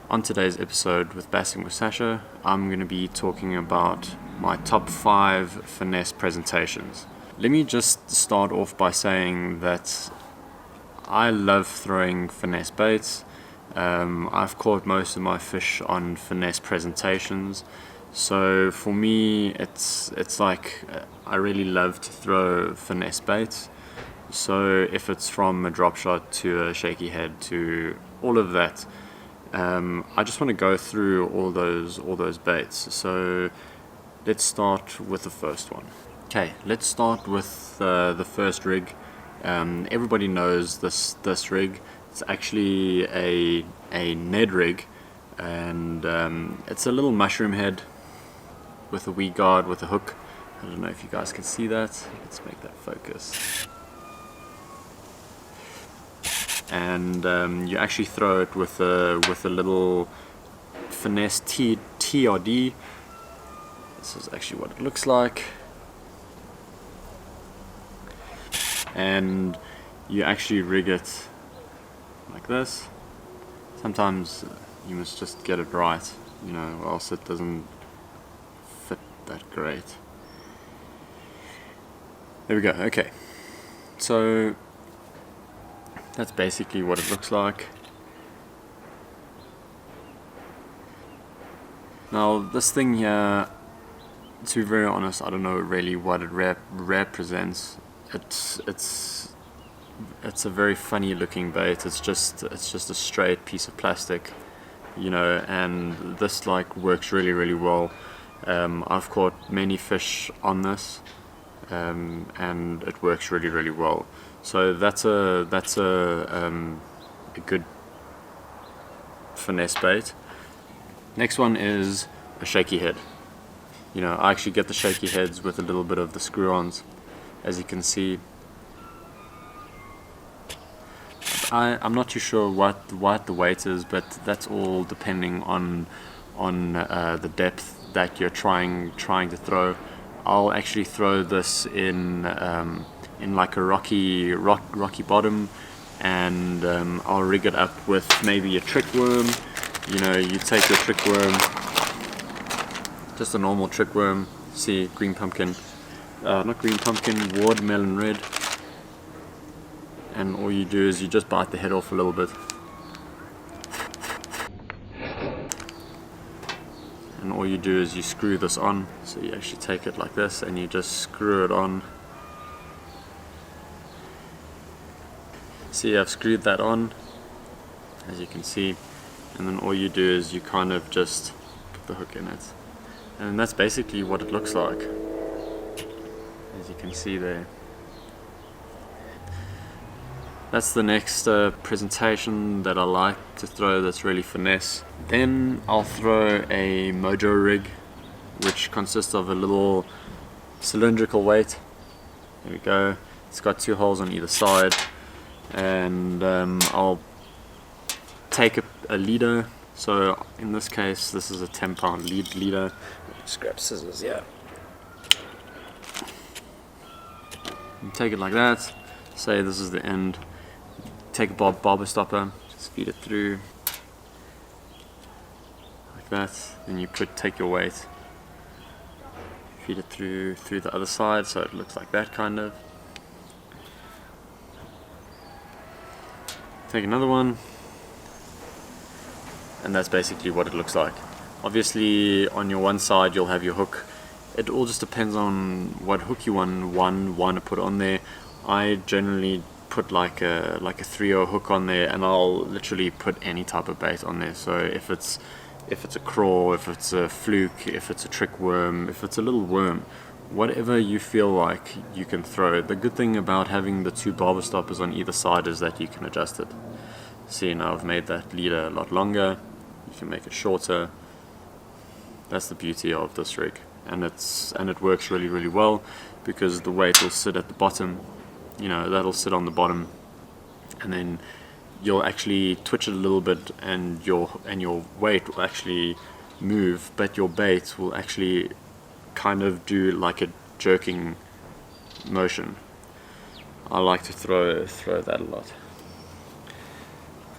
On today's episode with Bassing With Sascha, I'm going to be talking about my top 5 finesse presentations. Let me just start off by saying that I love throwing finesse baits. I've caught most of my fish on finesse presentations, so for me it's like I really love to throw finesse baits. So if it's from a drop shot to a shaky head to all of that, I just want to go through all those baits. So let's start with the first one. Okay, let's start with the first rig. Everybody knows this rig. It's actually a Ned rig, and it's a little mushroom head with a wee guard with a hook. I don't know if you guys can see that. Let's make that focus. And you actually throw it with a little finesse TRD. This is actually what it looks like. And you actually rig it like this. Sometimes you must just get it right, or else it doesn't fit that great. There we go. Okay, so that's basically what it looks like. Now this thing here, to be very honest, I don't know really what it represents. It's a very funny looking bait. It's just a straight piece of plastic, and this works really well. I've caught many fish on this, and it works really well. So that's a good finesse bait. Next one is a shaky head. I actually get the shaky heads with a little bit of the screw-ons, as you can see. I'm not too sure what the weight is, but that's all depending on the depth that you're trying to throw. I'll actually throw this in like a rocky bottom, and I'll rig it up with maybe a trick worm. You take your trick worm, just a normal trick worm. See, green pumpkin, not green pumpkin, watermelon red. And all you do is you just bite the head off a little bit. And all you do is you screw this on. So you actually take it like this and you just screw it on. See, I've screwed that on, as you can see. And then all you do is you kind of just put the hook in it. And that's basically what it looks like, as you can see there. That's the next presentation that I like to throw that's really finesse. Then I'll throw a Mojo Rig, which consists of a little cylindrical weight. There we go. It's got 2 holes on either side. And I'll take a leader. So in this case, this is a 10-pound leader. Just grab scissors, yeah. You take it like that. Say this is the end. Take a barber stopper, just feed it through like that. Then you take your weight, feed it through the other side, so it looks like that kind of. Take another one, and that's basically what it looks like. Obviously, on your one side you'll have your hook. It all just depends on what hook you want to put on there. I generally put like a 3/0 hook on there, and I'll literally put any type of bait on there. So if it's a craw, if it's a fluke, if it's a trick worm, if it's a little worm, whatever you feel like you can throw. The good thing about having the 2 barber stoppers on either side is that you can adjust it. See, now I've made that leader a lot longer. You can make it shorter. That's the beauty of this rig, and it works really well, because the weight will sit at the bottom. That'll sit on the bottom, and then you'll actually twitch it a little bit, and your weight will actually move, but your bait will actually kind of do like a jerking motion. I like to throw that a lot.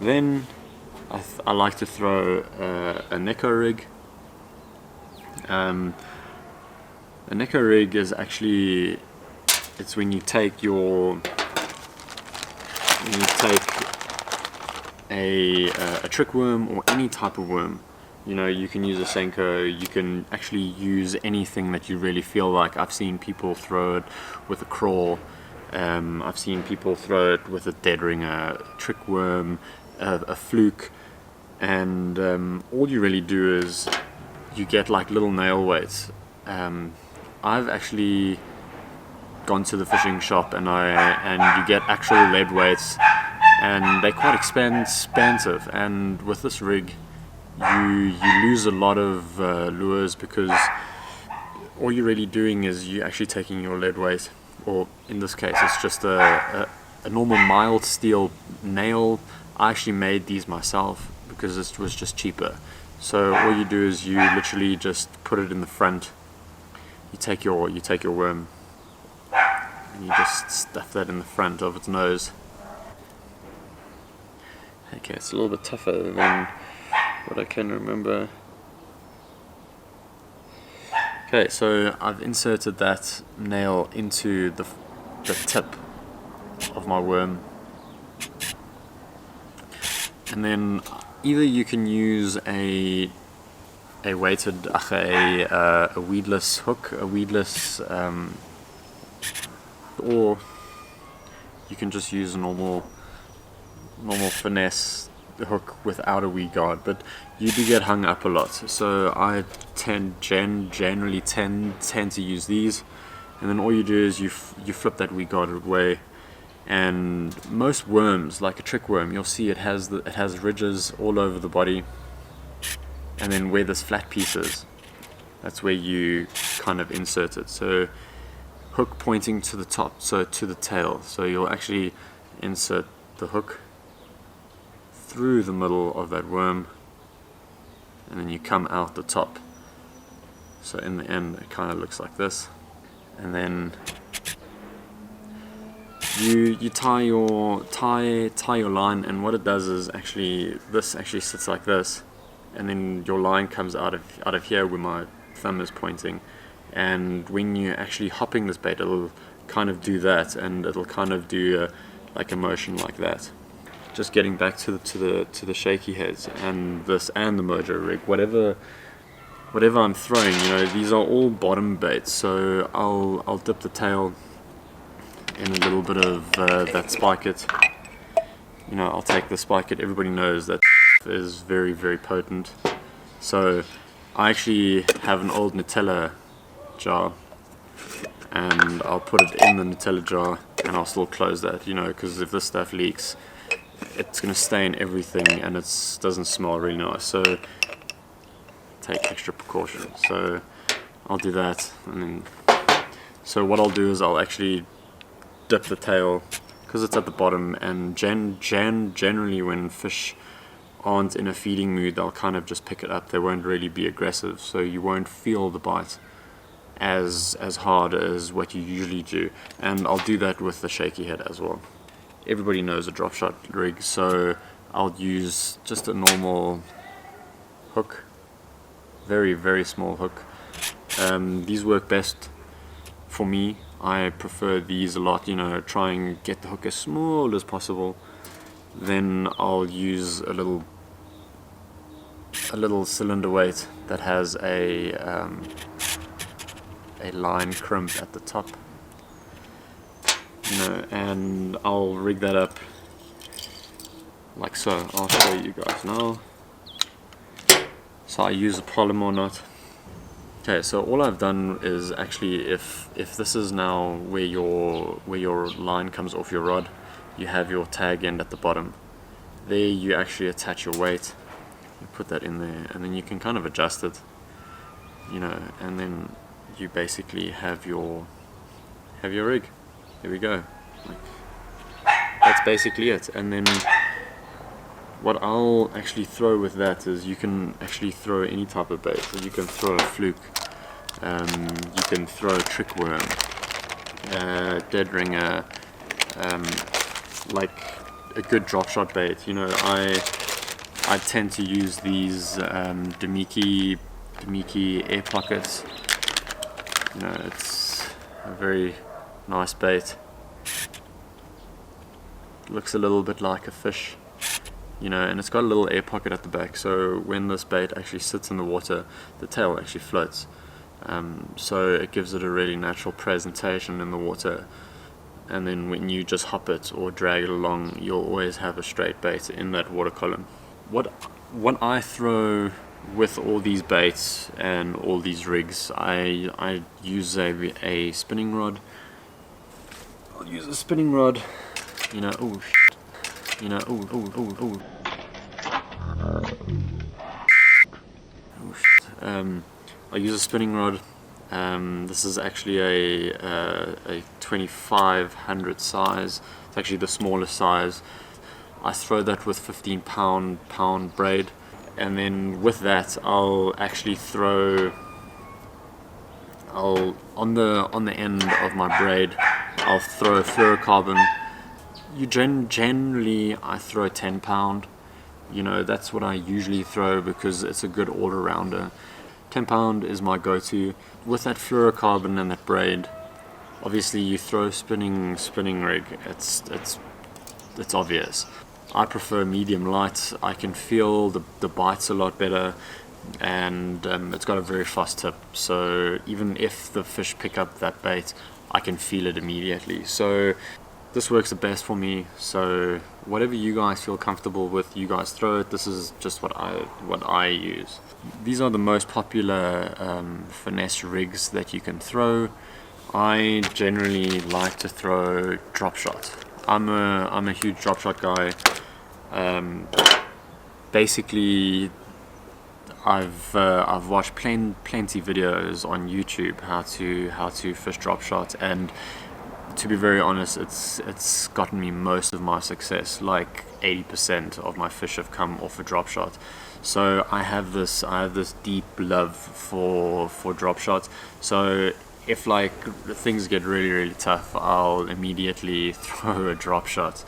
Then I like to throw a Neko Rig. A Neko Rig is actually, it's when you take a trick worm or any type of worm. You know, you can use a Senko, you can actually use anything that you really feel like. I've seen people throw it with a crawl, I've seen people throw it with a dead ringer, trick worm, a fluke, and all you really do is you get like little nail weights. I've actually gone to the fishing shop and you get actual lead weights, and they're quite expensive, and with this rig you lose a lot of lures, because all you're really doing is you're actually taking your lead weight, or in this case it's just a normal mild steel nail. I actually made these myself because it was just cheaper. So all you do is you literally just put it in the front, you take your worm and you just stuff that in the front of its nose. Okay, it's a little bit tougher than what I can remember. Okay, so I've inserted that nail into the tip of my worm, and then either you can use a weighted, a weedless hook, a weedless, or you can just use a normal finesse hook without a weed guard, but you do get hung up a lot. So I generally tend to use these, and then all you do is you flip that weed guard away. And most worms, like a trick worm, you'll see it has ridges all over the body, and then where this flat piece is, that's where you kind of insert it. So hook pointing to the top, so to the tail. So you'll actually insert the hook through the middle of that worm, and then you come out the top. So in the end it kind of looks like this, and then you tie your line, and what it does is this actually sits like this, and then your line comes out of here where my thumb is pointing, and when you're actually hopping this bait, it'll kind of do that, and it'll kind of do like a motion like that. Just getting back to the shaky heads and the Mojo Rig, whatever I'm throwing, you know, these are all bottom baits. So I'll dip the tail in a little bit of that spiket. You know, I'll take the spiket. Everybody knows that is very, very potent. So I actually have an old Nutella jar, and I'll put it in the Nutella jar, and I'll still close that, you know, because if this stuff leaks, it's going to stain everything, and it doesn't smell really nice. So take extra precaution. So I'll do that, and then so what I'll do is I'll actually dip the tail, because it's at the bottom, and generally when fish aren't in a feeding mood, they'll kind of just pick it up. They won't really be aggressive, so you won't feel the bite as hard as what you usually do. And I'll do that with the shaky head as well. Everybody knows a drop shot rig, so I'll use just a normal hook, very, very small hook. These work best for me. I prefer these a lot, you know, try and get the hook as small as possible. Then I'll use a little cylinder weight that has a line crimp at the top, you know, and I'll rig that up like so. I'll show you guys now. So I use a polymer knot. Okay, so all I've done is actually, if this is now where your line comes off your rod, you have your tag end at the bottom. There you actually attach your weight. You put that in there, and then you can kind of adjust it, you know, and then you basically have your rig. There we go. That's basically it. And then what I'll actually throw with that is, you can actually throw any type of bait. So you can throw a fluke, you can throw a trick worm, dead ringer, like a good drop shot bait. You know, I I tend to use these Demiki air pockets. You know, it's a very nice bait. Looks a little bit like a fish, you know, and it's got a little air pocket at the back, so when this bait actually sits in the water, the tail actually floats. So it gives it a really natural presentation in the water, and then when you just hop it or drag it along, you'll always have a straight bait in that water column. What I throw with all these baits and all these rigs, I use a spinning rod. I'll use a spinning rod, you know, you know, I use a spinning rod. This is actually a 2500 size. It's actually the smallest size. I throw that with 15-pound braid, and then with that I'll actually throw. On the end of my braid, I'll throw a fluorocarbon. Generally I throw 10-pound. You know, that's what I usually throw because it's a good all-arounder. 10-pound is my go-to. With that fluorocarbon and that braid, obviously you throw spinning rig, it's obvious. I prefer medium light. I can feel the bites a lot better, and it's got a very fast tip, so even if the fish pick up that bait, I can feel it immediately. So this works the best for me. So whatever you guys feel comfortable with, you guys throw it. This is just what I use. These are the most popular finesse rigs that you can throw. I generally like to throw drop shot. I'm a huge drop shot guy. Basically, I've watched plenty videos on YouTube how to fish drop shot, and to be very honest, it's gotten me most of my success. Like 80% of my fish have come off a drop shot. So I have this deep love for drop shots. So if like things get really tough, I'll immediately throw a drop shot.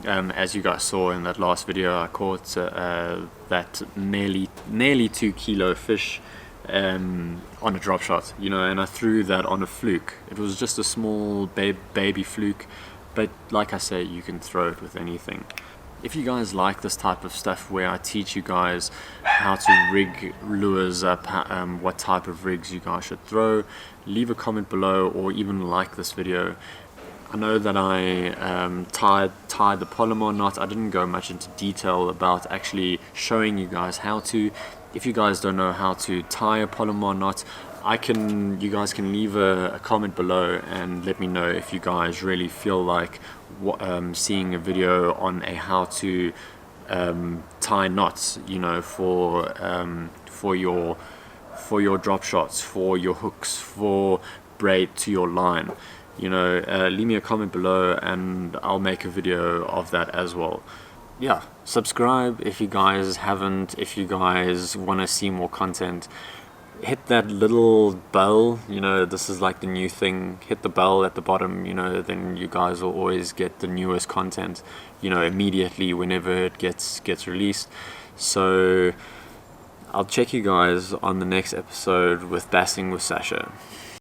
As you guys saw in that last video, I caught that nearly 2 kilo fish on a drop shot, you know, and I threw that on a fluke. It was just a small baby fluke, but like I say, you can throw it with anything. If you guys like this type of stuff where I teach you guys how to rig lures up, what type of rigs you guys should throw, leave a comment below or even like this video. I know that I tied the Polymer knot. I didn't go much into detail about actually showing you guys how to. If you guys don't know how to tie a Polymer knot, you guys can leave a comment below and let me know if you guys really feel like seeing a video on how to tie knots, you know, for your drop shots, for your hooks, for braid to your line. You know, leave me a comment below and I'll make a video of that as well. Yeah, subscribe if you guys haven't. If you guys want to see more content, hit that little bell. You know, this is like the new thing. Hit the bell at the bottom, you know, then you guys will always get the newest content, you know, immediately whenever it gets released. So I'll check you guys on the next episode with Bassing with Sascha.